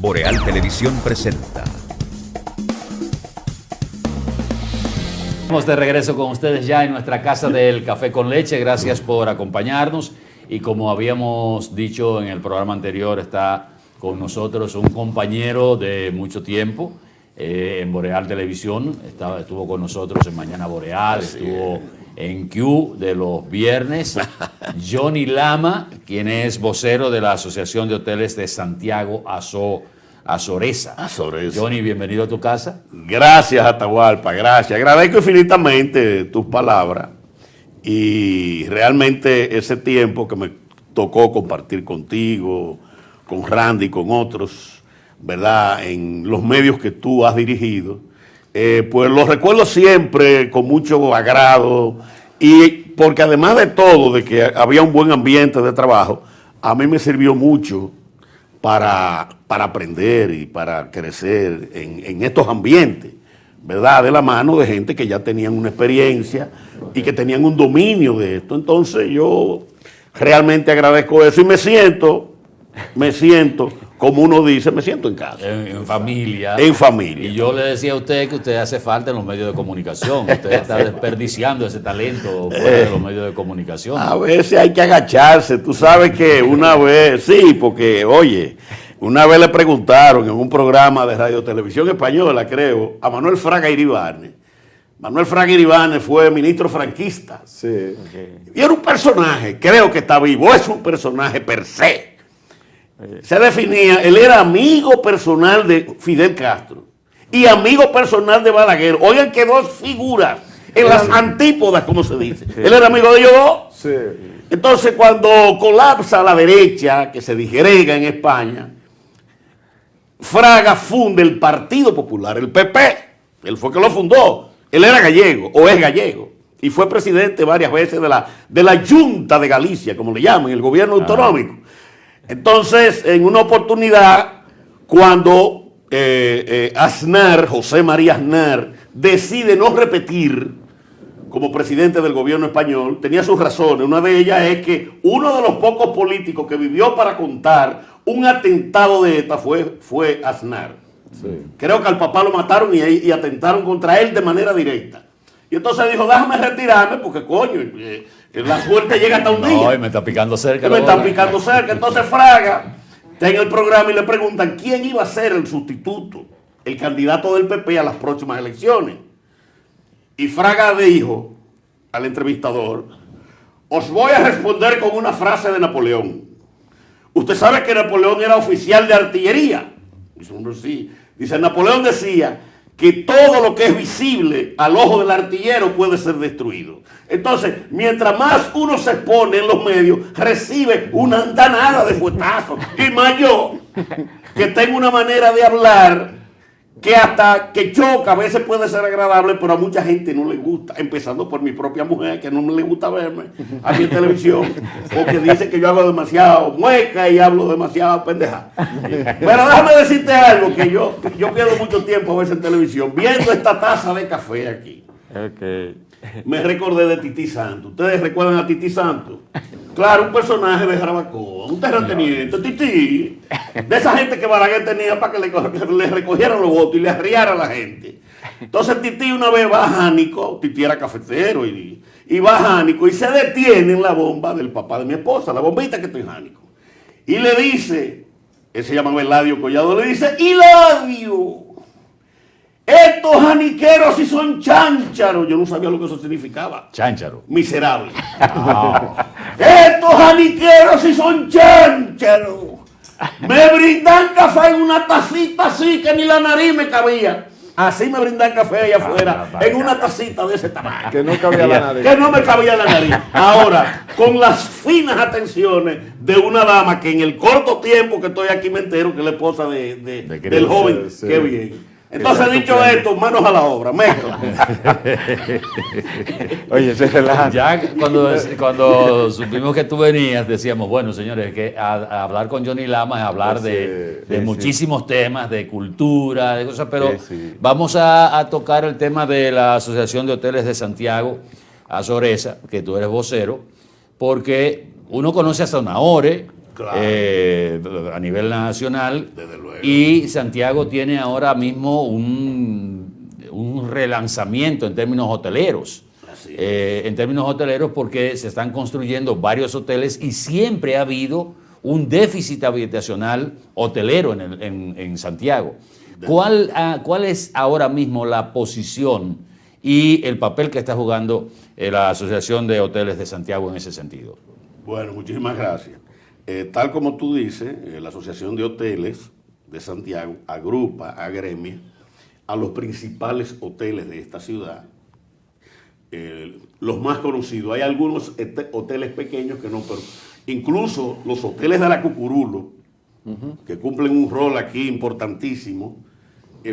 Boreal Televisión presenta. Estamos de regreso con ustedes ya en nuestra casa del Café con Leche. Gracias por acompañarnos. Y como habíamos dicho en el programa anterior, está con nosotros un compañero de mucho tiempo en Boreal Televisión. Estuvo con nosotros en Mañana Boreal, estuvo en Q de los viernes. Johnny Lama, quien es vocero de la Asociación de Hoteles de Santiago Azoreza. Johnny, bienvenido a tu casa. Gracias, Atahualpa, gracias. Agradezco infinitamente tus palabras y realmente ese tiempo que me tocó compartir contigo, con Randy, con otros, ¿verdad? En los medios que tú has dirigido, pues los recuerdo siempre con mucho agrado y porque además de todo, de que había un buen ambiente de trabajo, a mí me sirvió mucho para aprender y para crecer en estos ambientes, ¿verdad? De la mano de gente que ya tenían una experiencia y que tenían un dominio de esto. Entonces yo realmente agradezco eso y me siento, como uno dice, me siento en casa. En familia. En familia. Y yo le decía a usted que usted hace falta en los medios de comunicación. Usted está desperdiciando ese talento fuera de los medios de comunicación. A veces hay que agacharse. Tú sabes que una vez, sí, porque, oye, una vez le preguntaron en un programa de Radio Televisión Española, creo, a Manuel Fraga Iribarne. Manuel Fraga Iribarne fue ministro franquista. Sí. Okay. Y era un personaje, creo que está vivo, es un personaje per se. Se definía, él era amigo personal de Fidel Castro y amigo personal de Balaguer. Oigan que dos figuras en las antípodas, como se dice. Sí. Él era amigo de ellos dos. Sí. Entonces, cuando colapsa la derecha, que se disgrega en España, Fraga funda el Partido Popular, el PP. Él fue que lo fundó. Él era gallego, o es gallego, y fue presidente varias veces de la Junta de Galicia, como le llaman, el gobierno autonómico. Entonces, en una oportunidad, cuando Aznar, José María Aznar, decide no repetir como presidente del gobierno español, tenía sus razones. Una de ellas es que uno de los pocos políticos que vivió para contar un atentado de ETA fue Aznar. Sí. Creo que al papá lo mataron y atentaron contra él de manera directa. Y entonces dijo, déjame retirarme porque coño, la suerte llega hasta un día. No, y me está picando cerca. Me está picando cerca. Entonces Fraga está en el programa y le preguntan quién iba a ser el sustituto, el candidato del PP a las próximas elecciones. Y Fraga dijo al entrevistador, os voy a responder con una frase de Napoleón. Usted sabe que Napoleón era oficial de artillería. Dice, hombre, sí. Dice, Napoleón decía que todo lo que es visible al ojo del artillero puede ser destruido. Entonces, mientras más uno se expone en los medios, recibe una andanada de fuetazos. Y más yo, que tengo una manera de hablar que hasta que choca, a veces puede ser agradable, pero a mucha gente no le gusta, empezando por mi propia mujer, que no me le gusta verme aquí en televisión, porque dice que yo hago demasiado mueca y hablo demasiado pendejada. Pero déjame decirte algo, que yo pierdo mucho tiempo a veces en televisión, viendo esta taza de café aquí. Okay. Me recordé de Tití Santos. ¿Ustedes recuerdan a Tití Santos? Claro, un personaje de Jarabacoa, un terrateniente, Tití, de esa gente que Balaguer tenía para que le recogieran los votos y le arriara a la gente. Entonces Tití una vez va a Jánico, Tití era cafetero y va a Jánico y se detiene en la bomba del papá de mi esposa, la bombita que está en Jánico. Y le dice, él se llama Eladio Collado, le dice, Eladio, estos janiqueros sí son cháncharos. Yo no sabía lo que eso significaba. Cháncaro. Miserable. Estos janiqueros sí son cháncharos. Me brindan café en una tacita así que ni la nariz me cabía. Así me brindan café allá afuera, en una tacita de ese tamaño. Que no cabía la nariz. Que no me cabía la nariz. Ahora, con las finas atenciones de una dama que en el corto tiempo que estoy aquí me entero que es la esposa del joven. Sí. Qué bien. Entonces, dicho esto, manos a la obra, mezcla. Oye, se relaja. Ya cuando supimos que tú venías, decíamos, bueno, señores, que a hablar con Johnny Lama es hablar de muchísimos temas, de cultura, de cosas, pero vamos a tocar el tema de la Asociación de Hoteles de Santiago Azoreza, que tú eres vocero, porque uno conoce a Sonahore, Claro. A nivel nacional. Desde luego. Y Santiago tiene ahora mismo un relanzamiento en términos hoteleros. Así es. En términos hoteleros porque se están construyendo varios hoteles y siempre ha habido un déficit habitacional hotelero en Santiago. ¿Cuál es ahora mismo la posición y el papel que está jugando la Asociación de Hoteles de Santiago en ese sentido? Bueno, muchísimas gracias. Tal como tú dices, la Asociación de Hoteles de Santiago agrupa, agremia a los principales hoteles de esta ciudad. Los más conocidos. Hay algunos hoteles pequeños que no, pero incluso los hoteles de la Cucurulo, que cumplen un rol aquí importantísimo,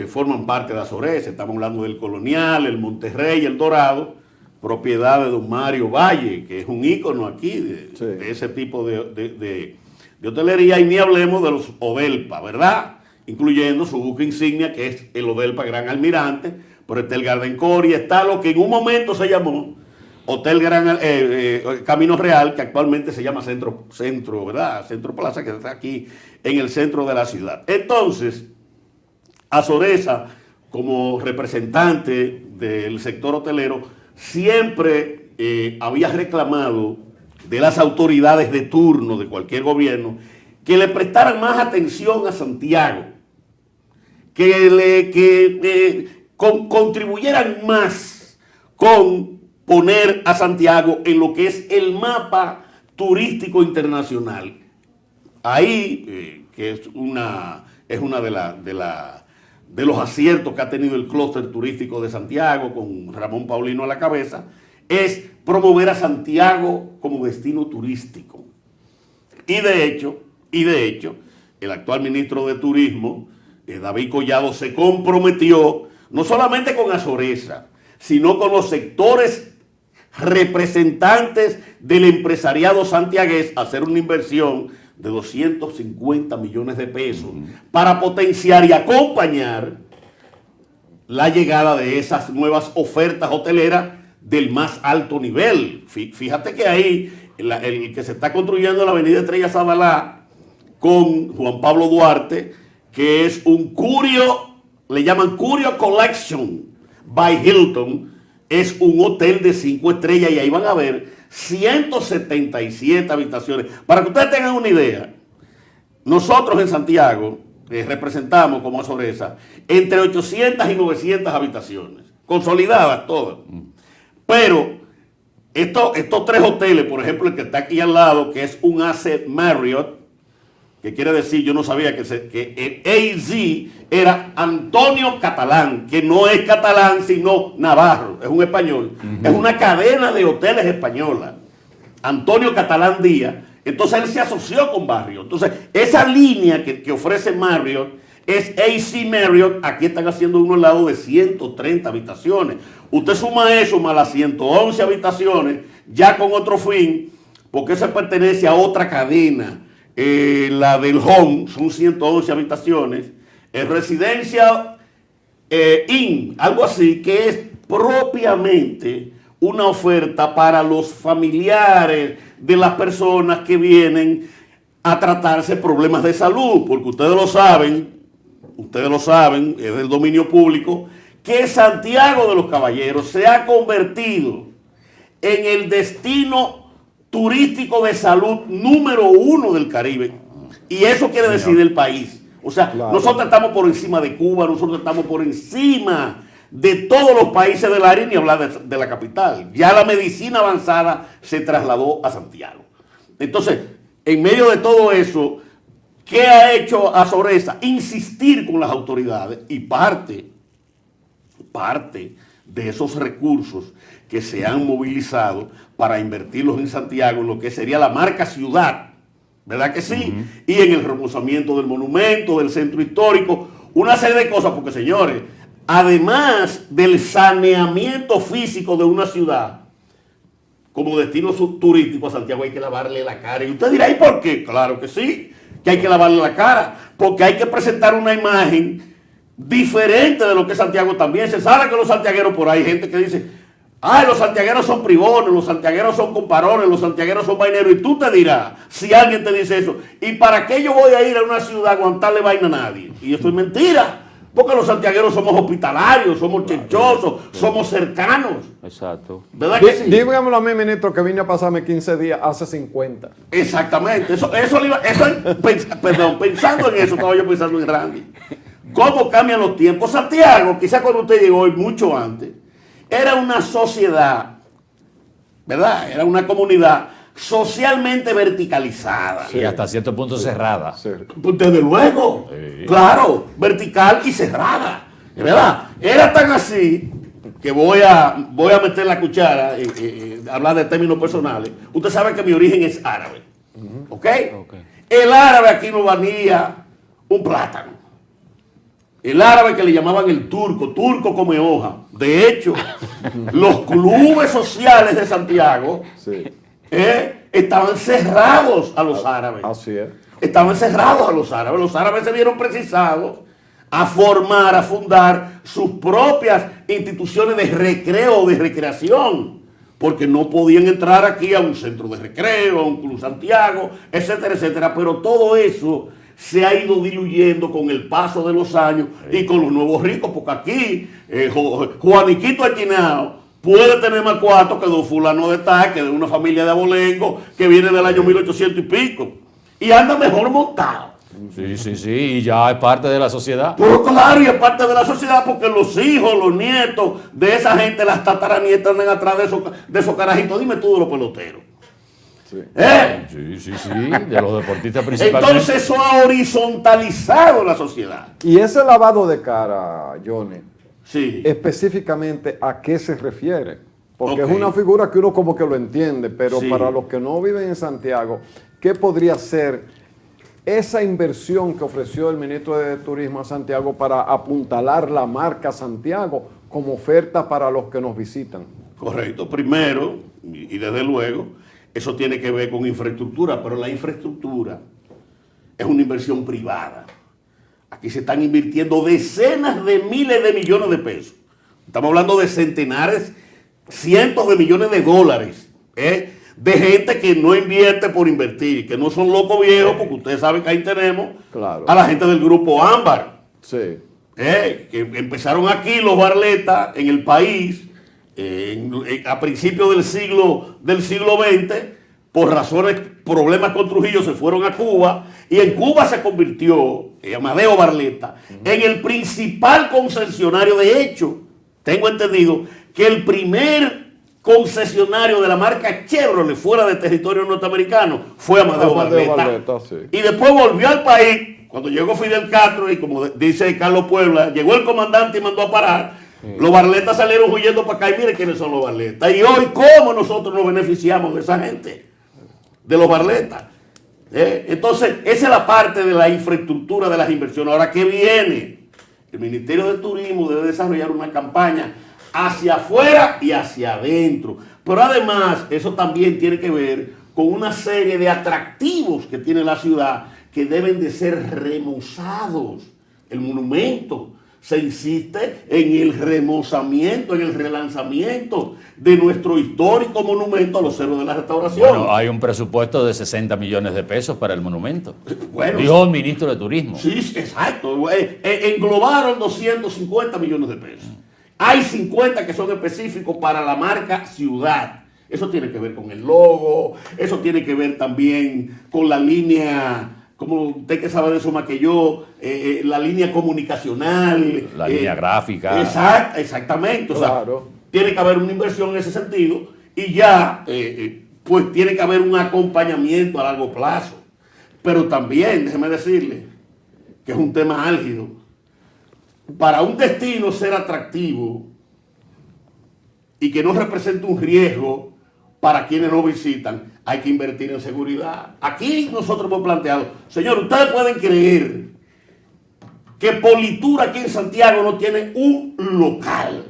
forman parte de Azoresa. Estamos hablando del Colonial, el Monterrey, el Dorado, propiedad de don Mario Valle, que es un ícono aquí de ese tipo de hotelería, y ni hablemos de los Odelpa, ¿verdad? Incluyendo su buque insignia, que es el Odelpa Gran Almirante, pero está el Garden Core y está lo que en un momento se llamó Hotel Camino Real, que actualmente se llama Centro, ¿verdad? Centro Plaza, que está aquí en el centro de la ciudad. Entonces, Azoresa, como representante del sector hotelero, siempre había reclamado de las autoridades de turno de cualquier gobierno que le prestaran más atención a Santiago, que contribuyeran más con poner a Santiago en lo que es el mapa turístico internacional. Ahí, que es una de los aciertos que ha tenido el clúster turístico de Santiago, con Ramón Paulino a la cabeza, es promover a Santiago como destino turístico. Y de hecho, el actual ministro de Turismo, David Collado, se comprometió no solamente con Azoresa, sino con los sectores representantes del empresariado santiagués a hacer una inversión de 250 millones de pesos para potenciar y acompañar la llegada de esas nuevas ofertas hoteleras del más alto nivel. Fíjate que ahí, el que se está construyendo en la avenida Estrella Zabalá con Juan Pablo Duarte, que es un Curio, le llaman Curio Collection by Hilton, es un hotel de 5 estrellas y ahí van a ver 177 habitaciones. Para que ustedes tengan una idea, nosotros en Santiago representamos como Azoresa entre 800 y 900 habitaciones, consolidadas todas. Pero estos 3 hoteles, por ejemplo, el que está aquí al lado, que es un AC Marriott, que quiere decir, yo no sabía que el AZ era Antonio Catalán, que no es catalán, sino navarro, es un español. Es una cadena de hoteles española. Antonio Catalán Díaz. Entonces él se asoció con Marriott. Entonces, esa línea que ofrece Marriott es AC Marriott. Aquí están haciendo uno al lado de 130 habitaciones. Usted suma eso más las 111 habitaciones, ya con otro fin, porque eso pertenece a otra cadena. La del Home, son 111 habitaciones. Residencia Inn, algo así, que es propiamente una oferta para los familiares de las personas que vienen a tratarse problemas de salud, porque ustedes lo saben, es del dominio público, que Santiago de los Caballeros se ha convertido en el destino turístico de salud número 1 del Caribe. Y eso quiere decir del país. O sea, claro, nosotros estamos por encima de Cuba, nosotros estamos por encima de todos los países del área, ni hablar de la capital. Ya la medicina avanzada se trasladó a Santiago. Entonces, en medio de todo eso, ¿qué ha hecho Azoresa? Insistir con las autoridades, y parte de esos recursos que se han movilizado para invertirlos en Santiago, en lo que sería la marca ciudad, ¿verdad que sí? Y en el remozamiento del monumento, del centro histórico, una serie de cosas, porque señores, además del saneamiento físico de una ciudad, como destino turístico a Santiago hay que lavarle la cara. Y usted dirá, ¿y por qué? Claro que sí, que hay que lavarle la cara, porque hay que presentar una imagen diferente de lo que es Santiago también. Se sabe que los santiagueros, por ahí hay gente que dice, Ay, los santiagueros son privones, los santiagueros son comparones, los santiagueros son vaineros. Y tú te dirás, si alguien te dice eso, ¿y para qué yo voy a ir a una ciudad a aguantarle vaina a nadie? Y eso es mentira. Porque los santiagueros somos hospitalarios, somos chenchosos, somos cercanos. Exacto. ¿Verdad que sí? Dígamelo a mí, ministro, que vine a pasarme 15 días hace 50. Exactamente. Pensando en eso, estaba yo pensando en Randy. ¿Cómo cambian los tiempos? Santiago, quizás cuando usted llegó y mucho antes, era una sociedad, ¿verdad? Era una comunidad socialmente verticalizada. Y hasta cierto punto cerrada. Sí. Pues desde luego, Sí. claro, vertical y cerrada, ¿verdad? Era tan así que voy a meter la cuchara, hablar de términos personales. Usted sabe que mi origen es árabe, ¿ok? El árabe aquí no valía un plátano. El árabe que le llamaban el turco come hoja. De hecho, los clubes sociales de Santiago Sí. estaban cerrados a los árabes. Así es. Estaban cerrados a los árabes. Los árabes se vieron precisados a formar, a fundar sus propias instituciones de recreo, de recreación, porque no podían entrar aquí a un centro de recreo, a un Club Santiago, etcétera, etcétera. Pero todo eso se ha ido diluyendo con el paso de los años y con los nuevos ricos, porque aquí Juaniquito Aquinao puede tener más cuartos que don fulano de tal, que de una familia de abolengo que viene del año 1800 y pico, y anda mejor montado. Sí, y ya es parte de la sociedad. Pero claro, y es parte de la sociedad, porque los hijos, los nietos de esa gente, las tataranietas andan atrás de esos carajitos. Dime tú de los peloteros. Sí. Sí, de los deportistas principalmente. Entonces eso ha horizontalizado la sociedad. Y ese lavado de cara, Johnny, Sí. específicamente a qué se refiere. Porque Ok. es una figura que uno como que lo entiende, pero Sí. para los que no viven en Santiago, ¿qué podría ser esa inversión que ofreció el ministro de Turismo a Santiago para apuntalar la marca Santiago como oferta para los que nos visitan? Correcto. Primero, y desde luego, eso tiene que ver con infraestructura, pero la infraestructura es una inversión privada. Aquí se están invirtiendo decenas de miles de millones de pesos. Estamos hablando de centenares, cientos de millones de dólares, de gente que no invierte por invertir, que no son locos viejos, porque ustedes saben que ahí tenemos Claro. a la gente del grupo Ámbar. Sí. Que empezaron aquí los Barletta en el país a principios del siglo XX, por razones, problemas con Trujillo, se fueron a Cuba, y en Cuba se convirtió Amadeo Barletta en el principal concesionario. De hecho, tengo entendido que el primer concesionario de la marca Chevrolet fuera de territorio norteamericano fue Amadeo Barletta. Sí. Y después volvió al país, cuando llegó Fidel Castro, y como dice Carlos Puebla, llegó el comandante y mandó a parar. Los Barletta salieron huyendo para acá, y mire quiénes son los Barletta. Y hoy, ¿cómo nosotros nos beneficiamos de esa gente? De los Barletta. Entonces, esa es la parte de la infraestructura de las inversiones. Ahora, ¿qué viene? El Ministerio de Turismo debe desarrollar una campaña hacia afuera y hacia adentro. Pero además, eso también tiene que ver con una serie de atractivos que tiene la ciudad que deben de ser remozados. El monumento. Se insiste en el remozamiento, en el relanzamiento de nuestro histórico monumento a los héroes de la restauración. Bueno, hay un presupuesto de 60 millones de pesos para el monumento. Bueno, Dijo el ministro de Turismo. Sí, exacto. Englobaron 250 millones de pesos. Hay 50 que son específicos para la marca ciudad. Eso tiene que ver con el logo, eso tiene que ver también con la línea, como usted que sabe de eso más que yo, la línea comunicacional. La línea gráfica. Exactamente. O sea, Claro. tiene que haber una inversión en ese sentido y ya, pues tiene que haber un acompañamiento a largo plazo. Pero también, déjeme decirle, que es un tema álgido. Para un destino ser atractivo y que no represente un riesgo para quienes lo visitan, hay que invertir en seguridad. Aquí nosotros hemos planteado, señor, ustedes pueden creer que Politura aquí en Santiago no tiene un local.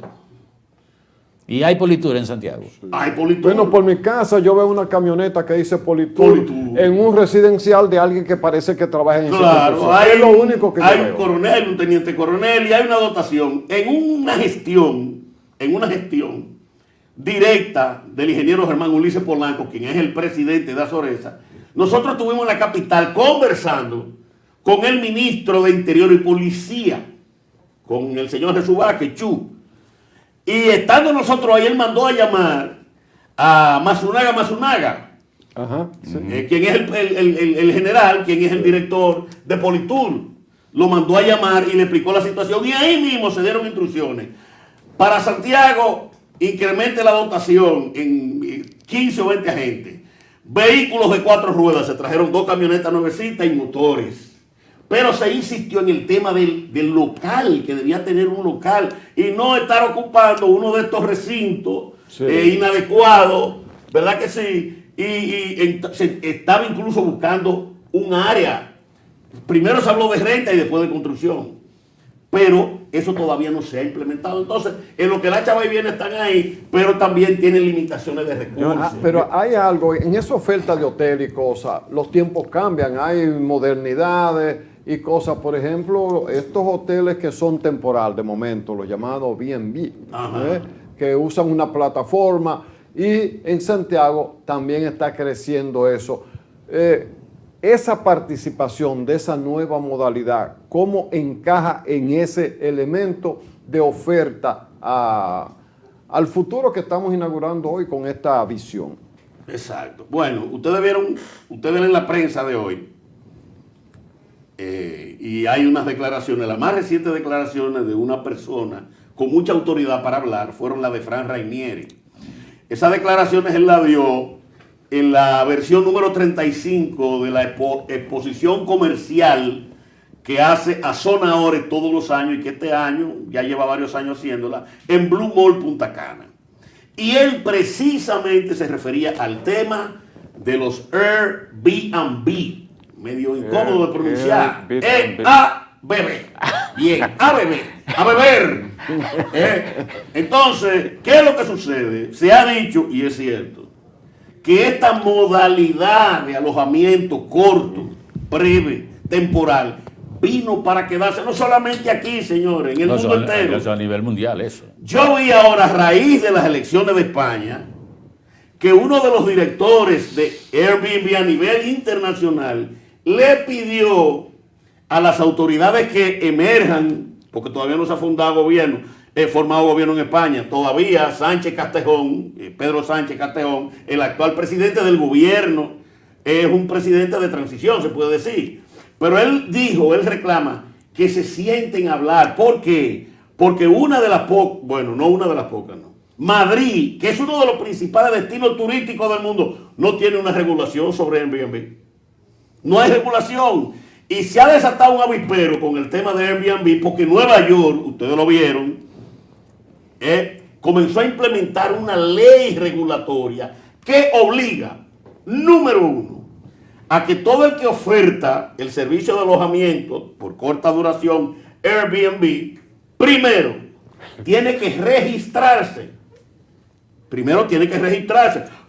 Y hay politura en Santiago. Hay Politura. Bueno, por mi casa yo veo una camioneta que dice Politur Politur. en un residencial de alguien que parece que trabaja en ese Claro, instituto. hay Es lo único que yo hay un veo. coronel, un teniente coronel y hay una dotación. En una gestión directa del ingeniero Germán Ulises Polanco, quien es el presidente de Azoresa, nosotros estuvimos en la capital conversando con el ministro de Interior y Policía, con el señor Jesús Vázquez Chu. Y estando nosotros ahí, él mandó a llamar a Matsunaga, Ajá, sí. quien es el general, quien es el director de Politur. Lo mandó a llamar y le explicó la situación. Y ahí mismo se dieron instrucciones. Para Santiago, incremente la dotación en 15 o 20 agentes. Vehículos de 4 ruedas, se trajeron 2 camionetas nuevecitas y motores. Pero se insistió en el tema del local, que debía tener un local y no estar ocupando uno de estos recintos inadecuados, ¿verdad que sí? Y se estaba incluso buscando un área. Primero se habló de renta y después de construcción. Pero eso todavía no se ha implementado. Entonces, en lo que la chava y viene están ahí, pero también tienen limitaciones de recursos. Pero hay algo, en esa oferta de hotel y cosas, los tiempos cambian, hay modernidades y cosas. Por ejemplo, estos hoteles que son temporal de momento, los llamados B&B, que usan una plataforma, y en Santiago también está creciendo eso. Esa participación de esa nueva modalidad, ¿cómo encaja en ese elemento de oferta al futuro que estamos inaugurando hoy con esta visión? Exacto. Bueno, ustedes ven en la prensa de hoy, y hay unas declaraciones, las más recientes declaraciones de una persona con mucha autoridad para hablar, fueron las de Fran Rainieri. Esas declaraciones él las dio en la versión número 35 de la exposición comercial que hace a Zona Ores todos los años y que este año, ya lleva varios años haciéndola, en Blue Mall Punta Cana. Y él precisamente se refería al tema de los Airbnb, medio incómodo de pronunciar. E-A-B-B. Bien, a beber. Entonces, ¿qué es lo que sucede? Se ha dicho, y es cierto, que esta modalidad de alojamiento corto, breve, temporal, vino para quedarse, no solamente aquí, señores, en el mundo entero. Eso a nivel mundial, eso. Yo vi ahora, a raíz de las elecciones de España, que uno de los directores de Airbnb a nivel internacional le pidió a las autoridades que emerjan, porque todavía no se ha formado gobierno en España, todavía Sánchez Castejón, Pedro Sánchez Castejón, el actual presidente del gobierno, es un presidente de transición, se puede decir. Pero él reclama que se sienten a hablar. ¿Por qué? Porque una de las pocas, bueno, no una de las pocas, no. Madrid, que es uno de los principales destinos turísticos del mundo, no tiene una regulación sobre Airbnb. No hay regulación. Y se ha desatado un avispero con el tema de Airbnb, porque Nueva York, ustedes lo vieron, comenzó a implementar una ley regulatoria que obliga, número 1, a que todo el que oferta el servicio de alojamiento por corta duración, Airbnb, primero tiene que registrarse.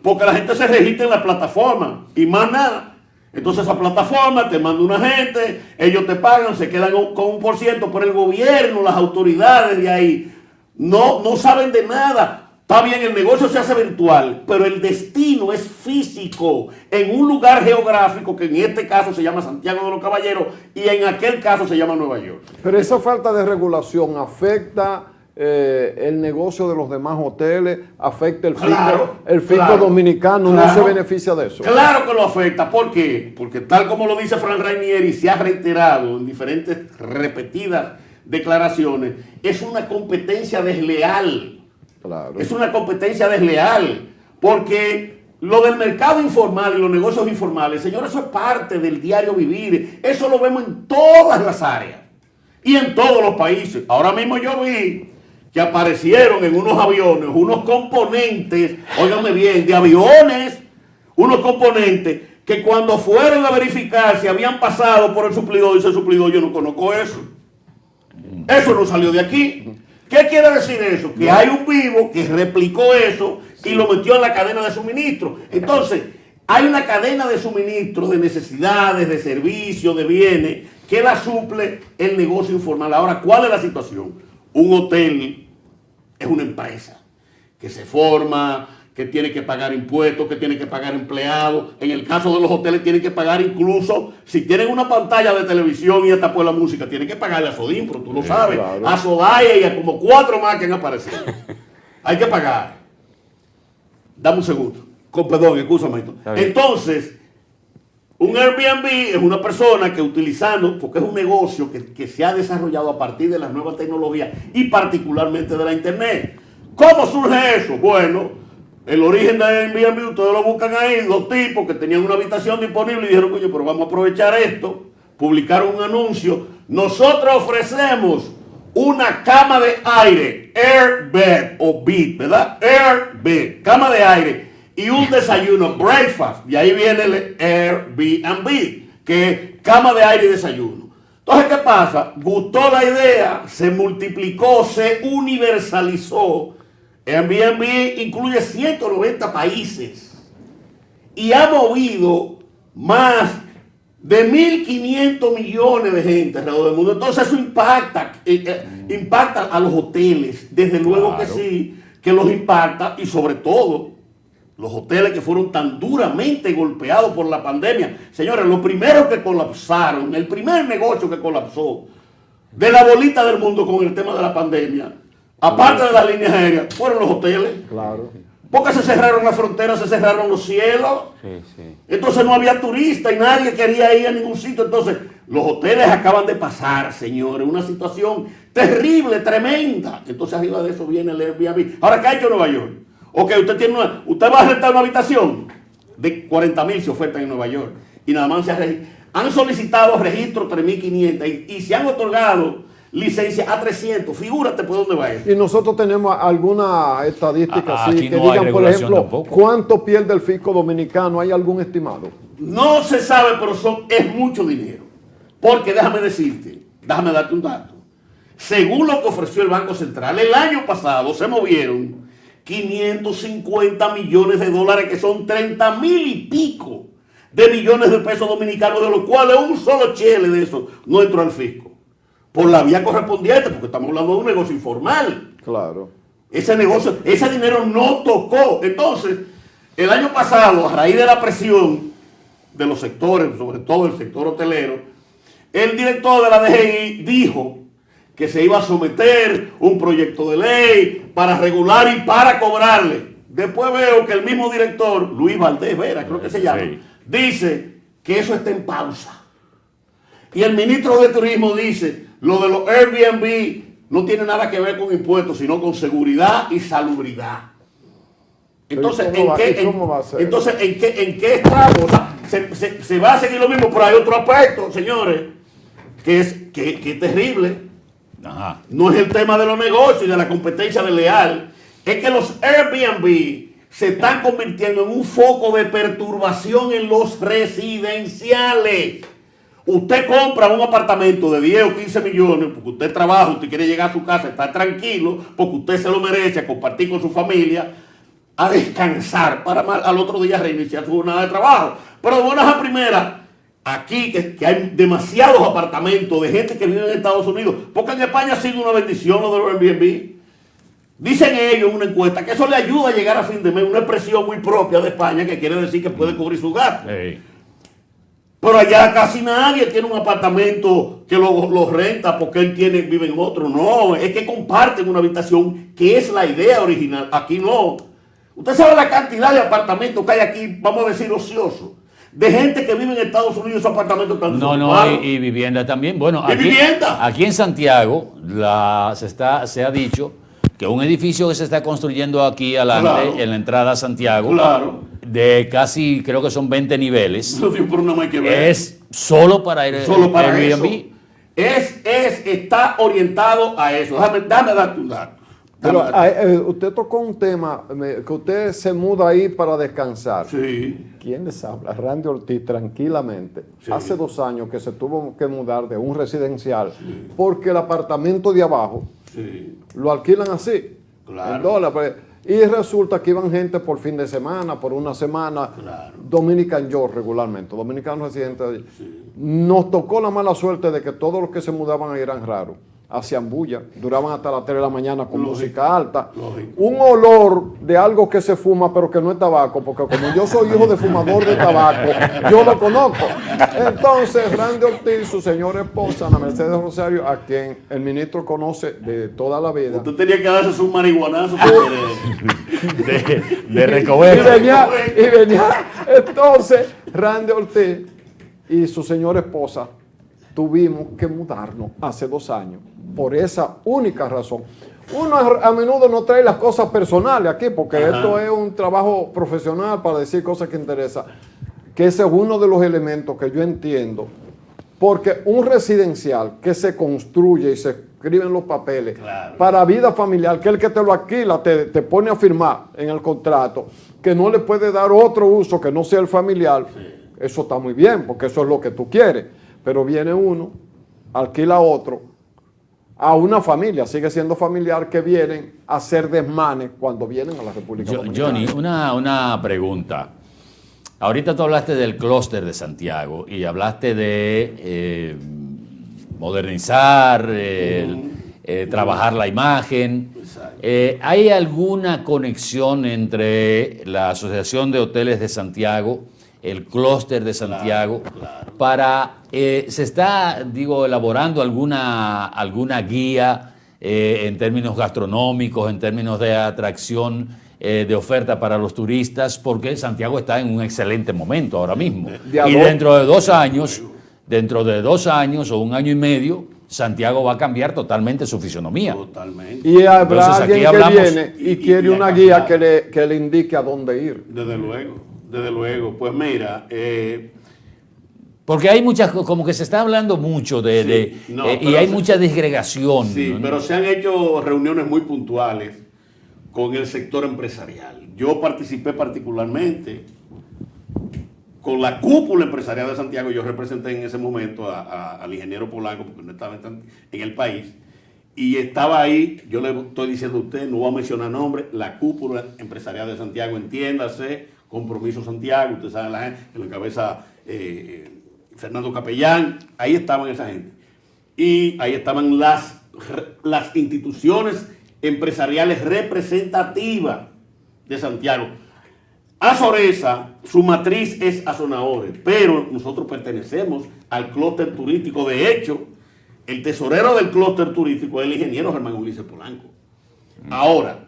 Porque la gente se registra en la plataforma y más nada. Entonces esa plataforma te manda una gente, ellos te pagan, se quedan con un %, pero el gobierno, las autoridades de ahí, no saben de nada. Está bien, el negocio se hace virtual, pero el destino es físico, en un lugar geográfico que en este caso se llama Santiago de los Caballeros y en aquel caso se llama Nueva York. Pero esa falta de regulación afecta el negocio de los demás hoteles, afecta el fisco dominicano, no se beneficia de eso. Claro que lo afecta. ¿Por qué? Porque tal como lo dice Fran Rainieri, se ha reiterado en diferentes repetidas declaraciones, es una competencia desleal. Claro. Es una competencia desleal, porque lo del mercado informal y los negocios informales, señores, eso es parte del diario vivir. Eso lo vemos en todas las áreas y en todos los países. Ahora mismo yo vi que aparecieron en unos aviones unos componentes, óigame bien, de aviones, unos componentes que cuando fueron a verificar si habían pasado por el suplidor, dice el suplidor, yo no conozco eso. Eso no salió de aquí. ¿Qué quiere decir eso? Que hay un vivo que replicó eso y lo metió en la cadena de suministro. Entonces, hay una cadena de suministro de necesidades, de servicios, de bienes, que la suple el negocio informal. Ahora, ¿cuál es la situación? Un hotel es una empresa que se forma, que tiene que pagar impuestos, que tiene que pagar empleados. En el caso de los hoteles tienen que pagar incluso, si tienen una pantalla de televisión y hasta por la música, tienen que pagarle a Sodimpro, tú lo sabes, claro. a Sodaya y a como 4 más que han aparecido. Hay que pagar. Dame un segundo. Perdón, escúchame. Entonces, un Airbnb es una persona que utilizando, porque es un negocio que se ha desarrollado a partir de las nuevas tecnologías y particularmente de la internet. ¿Cómo surge eso? Bueno, el origen de Airbnb, ustedes lo buscan ahí, 2 tipos que tenían una habitación disponible y dijeron, coño, pero vamos a aprovechar esto. Publicaron un anuncio. Nosotros ofrecemos una cama de aire, Airbed o Bed, ¿verdad? Airbed, cama de aire y un desayuno, breakfast. Y ahí viene el Airbnb, que es cama de aire y desayuno. Entonces, ¿qué pasa? Gustó la idea, se multiplicó, se universalizó. Airbnb incluye 190 países y ha movido más de 1.500 millones de gente alrededor del mundo. Entonces eso impacta a los hoteles, desde luego que sí, que los impacta, y sobre todo los hoteles que fueron tan duramente golpeados por la pandemia. Señores, los primeros que colapsaron, el primer negocio que colapsó de la bolita del mundo con el tema de la pandemia, aparte de las líneas aéreas, fueron los hoteles. Claro. Porque se cerraron las fronteras, se cerraron los cielos. Entonces no había turistas y nadie quería ir a ningún sitio. Entonces los hoteles acaban de pasar, señores, una situación terrible, tremenda. Entonces arriba de eso viene el Airbnb. Ahora, ¿qué ha hecho Nueva York? Ok, usted va a rentar una habitación de 40,000 se ofertan en Nueva York. Y nada más han solicitado registro 3.500 y se han otorgado licencia a 300. Figúrate por dónde va eso. Y nosotros tenemos alguna estadística así Aquí que no hay digan, por regulación ejemplo, tampoco. ¿cuánto pierde el fisco dominicano? ¿Hay algún estimado? No se sabe, pero es mucho dinero. Porque déjame darte un dato. Según lo que ofreció el Banco Central, el año pasado se movieron 550 millones de dólares, que son 30,000 y pico de millones de pesos dominicanos, de los cuales un solo chele de eso no entró al fisco. Por la vía correspondiente, porque estamos hablando de un negocio informal. Claro. Ese dinero no tocó. Entonces, el año pasado, a raíz de la presión de los sectores, sobre todo el sector hotelero, el director de la DGI dijo que se iba a someter un proyecto de ley para regular y para cobrarle. Después veo que el mismo director, Luis Valdés Vera, creo que se llama, dice que eso está en pausa. Y el ministro de Turismo dice, lo de los Airbnb no tiene nada que ver con impuestos, sino con seguridad y salubridad. Entonces, ¿cómo va a ser? Entonces, ¿en qué estado? O sea, se va a seguir lo mismo, pero hay otro aspecto, señores, que es terrible. Ajá. No es el tema de los negocios y de la competencia desleal. Es que los Airbnb se están convirtiendo en un foco de perturbación en los residenciales. Usted compra un apartamento de 10 o 15 millones porque usted trabaja, usted quiere llegar a su casa, estar tranquilo, porque usted se lo merece, a compartir con su familia, a descansar para al otro día reiniciar su jornada de trabajo. Pero de buenas a primeras, aquí que hay demasiados apartamentos de gente que vive en Estados Unidos, porque en España ha sido una bendición lo de los Airbnb. Dicen ellos en una encuesta que eso le ayuda a llegar a fin de mes, una expresión muy propia de España que quiere decir que puede cubrir su gasto. Pero allá casi nadie tiene un apartamento que lo renta porque él vive en otro. No, es que comparten una habitación, que es la idea original. Aquí no. Usted sabe la cantidad de apartamentos que hay aquí, vamos a decir, ociosos. De gente que vive en Estados Unidos, esos apartamentos están y vivienda también. Bueno, vivienda. Aquí en Santiago se ha dicho que un edificio que se está construyendo aquí adelante, en la entrada a Santiago, de casi, creo que son 20 niveles, es solo para Airbnb. Está orientado a eso. Déjame darte un dato. Pero usted tocó un tema, que usted se muda ahí para descansar. Sí. ¿Quién les habla? Randy Ortiz, tranquilamente. Sí. Hace 2 años que se tuvo que mudar de un residencial porque el apartamento de abajo lo alquilan así, en dólares. Y resulta que iban gente por fin de semana, por una semana. Dominican yo regularmente, dominicanos residentes allí. Nos tocó la mala suerte de que todos los que se mudaban ahí eran raros. hacían bulla, duraban hasta las 3 de la mañana con Lógico. música alta. Lógico. Un olor de algo que se fuma, pero que no es tabaco, porque como yo soy hijo de fumador de tabaco, yo lo conozco. Entonces, Randy Ortiz, su señora esposa, Ana Mercedes Rosario, a quien el ministro conoce de toda la vida. Usted tenía que darse su marihuanazo. De Y recoveco. venía, entonces, Randy Ortiz y su señora esposa tuvimos que mudarnos hace 2 años por esa única razón. Uno a menudo no trae las cosas personales aquí porque esto es un trabajo profesional para decir cosas que interesan, que ese es uno de los elementos que yo entiendo, porque un residencial que se construye y se escriben los papeles para vida familiar, que el que te lo alquila te pone a firmar en el contrato que no le puede dar otro uso que no sea el familiar, eso está muy bien porque eso es lo que tú quieres, pero viene uno, alquila a otro, a una familia, sigue siendo familiar, que vienen a hacer desmanes cuando vienen a la República Dominicana. Johnny, una pregunta. Ahorita tú hablaste del clúster de Santiago y hablaste de modernizar, trabajar la imagen. ¿Hay alguna conexión entre la Asociación de Hoteles de Santiago, el clúster de Santiago, se está, elaborando alguna guía en términos gastronómicos, en términos de atracción, de oferta para los turistas, porque Santiago está en un excelente momento ahora mismo? Y dentro de 2 años, o 1 año y medio, Santiago va a cambiar totalmente su fisonomía. Totalmente. Y habrá Entonces, alguien aquí que hablamos- viene y quiere una guía que le indique a dónde ir. Desde luego. Pues mira, Porque hay muchas, como que se está hablando mucho y pero hay mucha disgregación. sí, ¿no? pero se han hecho reuniones muy puntuales con el sector empresarial. Yo participé particularmente con la cúpula empresarial de Santiago. Yo representé en ese momento al ingeniero Polanco, porque no estaba en el país, y estaba ahí. Yo le estoy diciendo a usted, no voy a mencionar nombres, la cúpula empresarial de Santiago, entiéndase, Compromiso Santiago, ustedes saben la gente, en la cabeza Fernando Capellán, ahí estaban esa gente. Y ahí estaban las instituciones empresariales representativas de Santiago. Azoreza, su matriz es Azonadores, pero nosotros pertenecemos al clúster turístico. De hecho, el tesorero del clúster turístico es el ingeniero Germán Ulises Polanco. Ahora,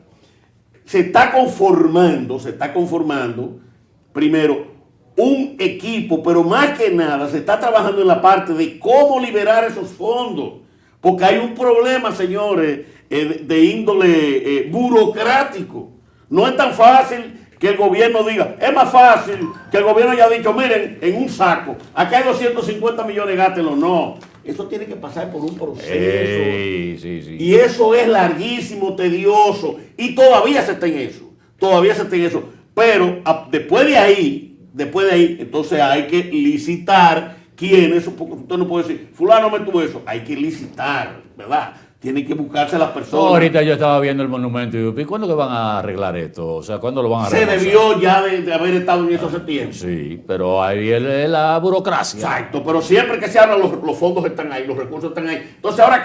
se está conformando, primero, un equipo, pero más que nada se está trabajando en la parte de cómo liberar esos fondos, porque hay un problema, señores, de índole burocrático. No es tan fácil que el gobierno diga, es más fácil que el gobierno haya dicho, miren, en un saco, acá hay 250 millones, gástenlo. No, eso tiene que pasar por un proceso. Sí. Y eso es larguísimo, tedioso, y todavía se está en eso. Pero después de ahí, entonces hay que licitar quiénes, porque usted no puede decir, fulano me tuvo eso, hay que licitar, ¿verdad? Tienen que buscarse las personas. Ahorita yo estaba viendo el monumento y digo, ¿y cuándo que van a arreglar esto? O sea, ¿cuándo lo van a Se arreglar? debió ya de haber estado en eso hace tiempo. Sí, pero ahí es la burocracia. Exacto, pero siempre que se habla, los fondos están ahí, los recursos están ahí. Entonces, ¿ahora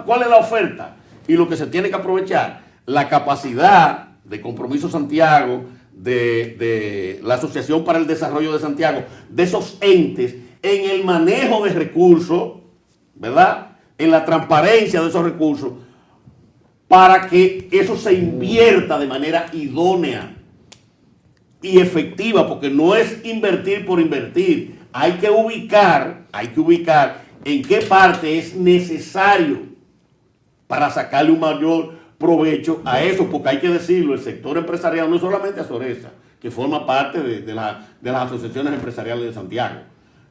cuál es la oferta? Y lo que se tiene que aprovechar, la capacidad de Compromiso Santiago, de la Asociación para el Desarrollo de Santiago, de esos entes, en el manejo de recursos, ¿verdad? En la transparencia de esos recursos, para que eso se invierta de manera idónea y efectiva, porque no es invertir por invertir. Hay que ubicar en qué parte es necesario para sacarle un mayor provecho a eso, porque hay que decirlo, el sector empresarial no es solamente Azoreza, que forma parte de las asociaciones empresariales de Santiago,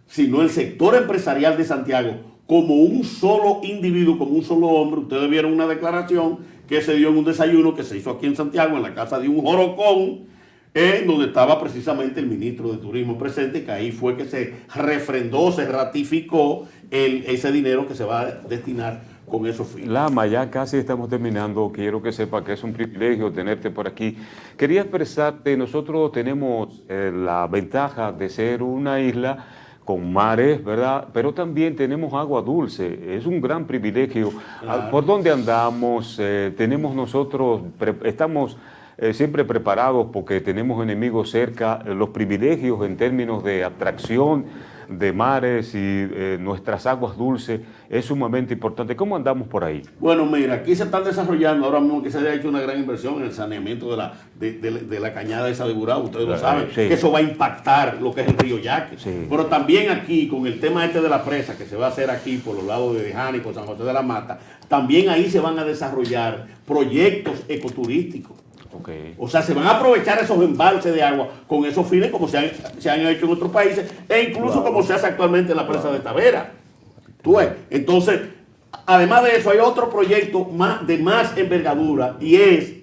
sino el sector empresarial de Santiago como un solo individuo, como un solo hombre. Ustedes vieron una declaración que se dio en un desayuno que se hizo aquí en Santiago, en la casa de un jorocón, donde estaba precisamente el ministro de Turismo presente, que ahí fue que se refrendó, se ratificó ese dinero que se va a destinar con esos fines. Lama, ya casi estamos terminando. Quiero que sepa que es un privilegio tenerte por aquí. Quería expresarte, nosotros tenemos la ventaja de ser una isla con mares, ¿verdad? Pero también tenemos agua dulce, es un gran privilegio. Claro. Por donde andamos, tenemos nosotros, estamos siempre preparados porque tenemos enemigos cerca, los privilegios en términos de atracción de mares y nuestras aguas dulces es sumamente importante. ¿Cómo andamos por ahí? Bueno, mira, aquí se están desarrollando ahora mismo que se ha hecho una gran inversión en el saneamiento de la cañada esa de Burao, ustedes lo saben, Sí. que eso va a impactar lo que es el río Yaque. Sí. Pero también aquí, con el tema este de la presa, que se va a hacer aquí por los lados de Dejani, por San José de la Mata, también ahí se van a desarrollar proyectos ecoturísticos. Okay. O sea, se van a aprovechar esos embalses de agua con esos fines como se han hecho en otros países e incluso como se hace actualmente en la presa de Tavera. ¿Tú ves? Entonces, además de eso, hay otro proyecto de más envergadura y es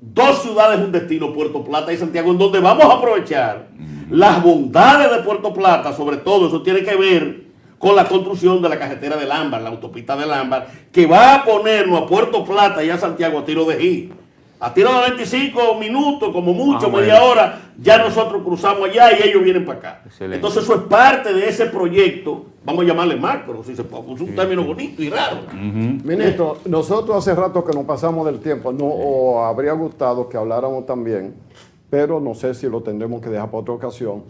2 ciudades, un destino, Puerto Plata y Santiago, en donde vamos a aprovechar las bondades de Puerto Plata, sobre todo, eso tiene que ver con la construcción de la carretera del Ámbar, la autopista del Ámbar, que va a ponernos a Puerto Plata y a Santiago a tiro de G. A tiro de 25 minutos, como mucho, media hora, ya nosotros cruzamos allá y ellos vienen para acá. Excelente. Entonces eso es parte de ese proyecto, vamos a llamarle macro, si se puede, es un término bonito y raro. Ministro, nosotros hace rato que nos pasamos del tiempo, o habría gustado que habláramos también, pero no sé si lo tendremos que dejar para otra ocasión.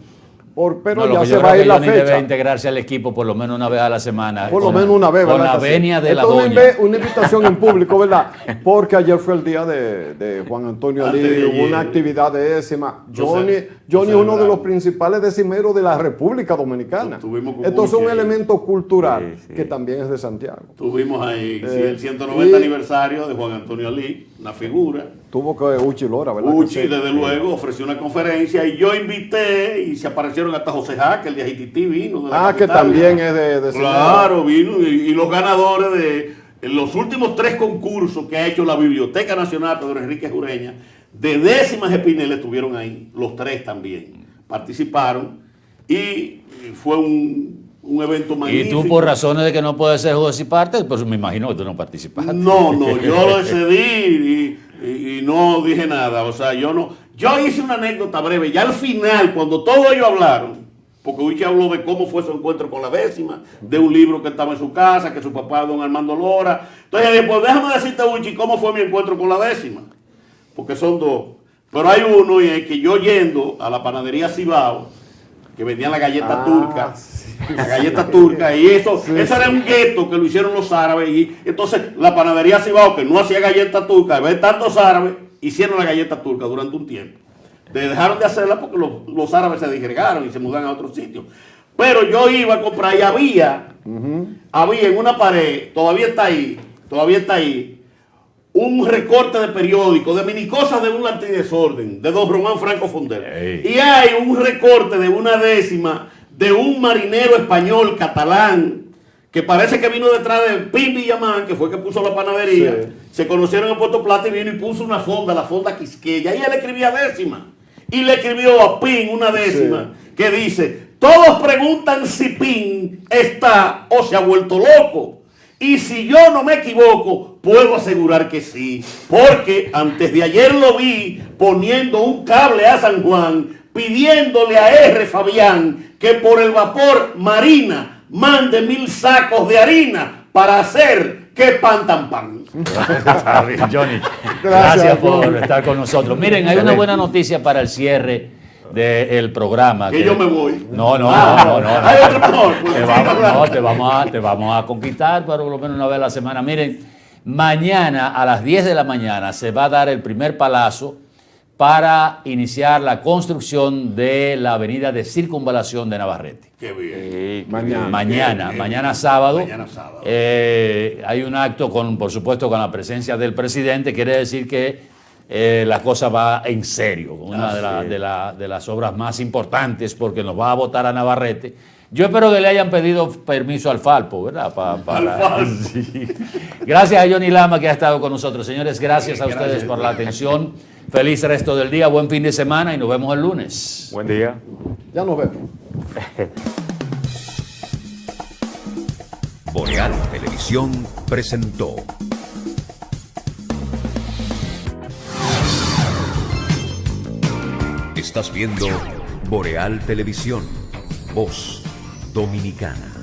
Pero No, lo ya que se yo va creo a ir que la Johnny debe fecha. integrarse al equipo por lo menos una vez a la semana. Por lo menos una vez, con ¿verdad? la que sí? venia de la Esto es doña. una invitación en público, ¿verdad? Porque ayer fue el día de Juan Antonio Antes Ali, de hubo ayer. una actividad décima. Johnny es José uno de los Bravo. principales decimeros de la República Dominicana. Estuvimos con Esto es un Uche ahí. elemento cultural Sí, sí. que también es de Santiago. Tuvimos ahí sí, el 190 y- aniversario de Juan Antonio Ali, una figura. Tuvo que Uchi Lora, ¿verdad? que Uchi, sí? desde luego, ofreció una conferencia y yo invité y se aparecieron hasta José Jaque, el de Haití vino. De la Que capital. también es de Claro, vino y los ganadores de los últimos 3 concursos que ha hecho la Biblioteca Nacional Pedro Enrique Jureña, de décimas Espinel estuvieron ahí, los 3 también participaron y fue un evento Y magnífico. tú, por razones de que no puedes ser juez y parte, pues me imagino que tú no participaste. No, yo lo excedí y no dije nada. O sea, yo hice una anécdota breve. Ya al final, cuando todos ellos hablaron, porque Uchi habló de cómo fue su encuentro con la décima, de un libro que estaba en su casa, que su papá es don Armando Lora. Entonces, después déjame decirte, Uchi, cómo fue mi encuentro con la décima. Porque son 2. Pero hay uno y es que yo yendo a la panadería Cibao, que vendían la galleta turca, la galleta turca, y eso era un gueto que lo hicieron los árabes, y entonces la panadería Cibao, que no hacía galleta turca, ve tantos árabes, hicieron la galleta turca durante un tiempo. Dejaron de hacerla porque los árabes se disgregaron y se mudaron a otro sitio. Pero yo iba a comprar y había en una pared, todavía está ahí, un recorte de periódico, de minicosas de un antidesorden, de don Román Franco Fondel. Ey. Y hay un recorte de una décima de un marinero español catalán que parece que vino detrás de Pim Villamán, que fue el que puso la panadería. Sí. Se conocieron en Puerto Plata y vino y puso una fonda, la fonda Quisqueya. Y él escribía décima. Y le escribió a Pim una décima que dice: todos preguntan si Pim está o se ha vuelto loco. Y si yo no me equivoco, puedo asegurar que sí. Porque antes de ayer lo vi poniendo un cable a San Juan, pidiéndole a R. Fabián que por el vapor Marina mande 1000 sacos de harina para hacer que pan tan pan. Está bien, Johnny. Gracias por Johnny. estar con nosotros. Miren, hay una buena noticia para el cierre del programa. Que yo me voy. No. Hay otro mejor. Pues, Te vamos a conquistar por lo menos una vez a la semana. Miren, mañana a las 10 de la mañana se va a dar el primer palazo para iniciar la construcción de la avenida de circunvalación de Navarrete. Qué bien. Mañana sábado. Mañana sábado. Hay un acto por supuesto, con la presencia del presidente. Quiere decir que la cosa va en serio. Una de las obras más importantes, porque nos va a votar a Navarrete. Yo espero que le hayan pedido permiso al Falpo, ¿verdad? Sí. Gracias a Johnny Lama, que ha estado con nosotros. Señores, gracias a ustedes por la atención. Feliz resto del día, buen fin de semana y nos vemos el lunes. Buen día. Ya nos vemos. Boreal Televisión presentó Estás viendo Boreal Televisión, voz Dominicana.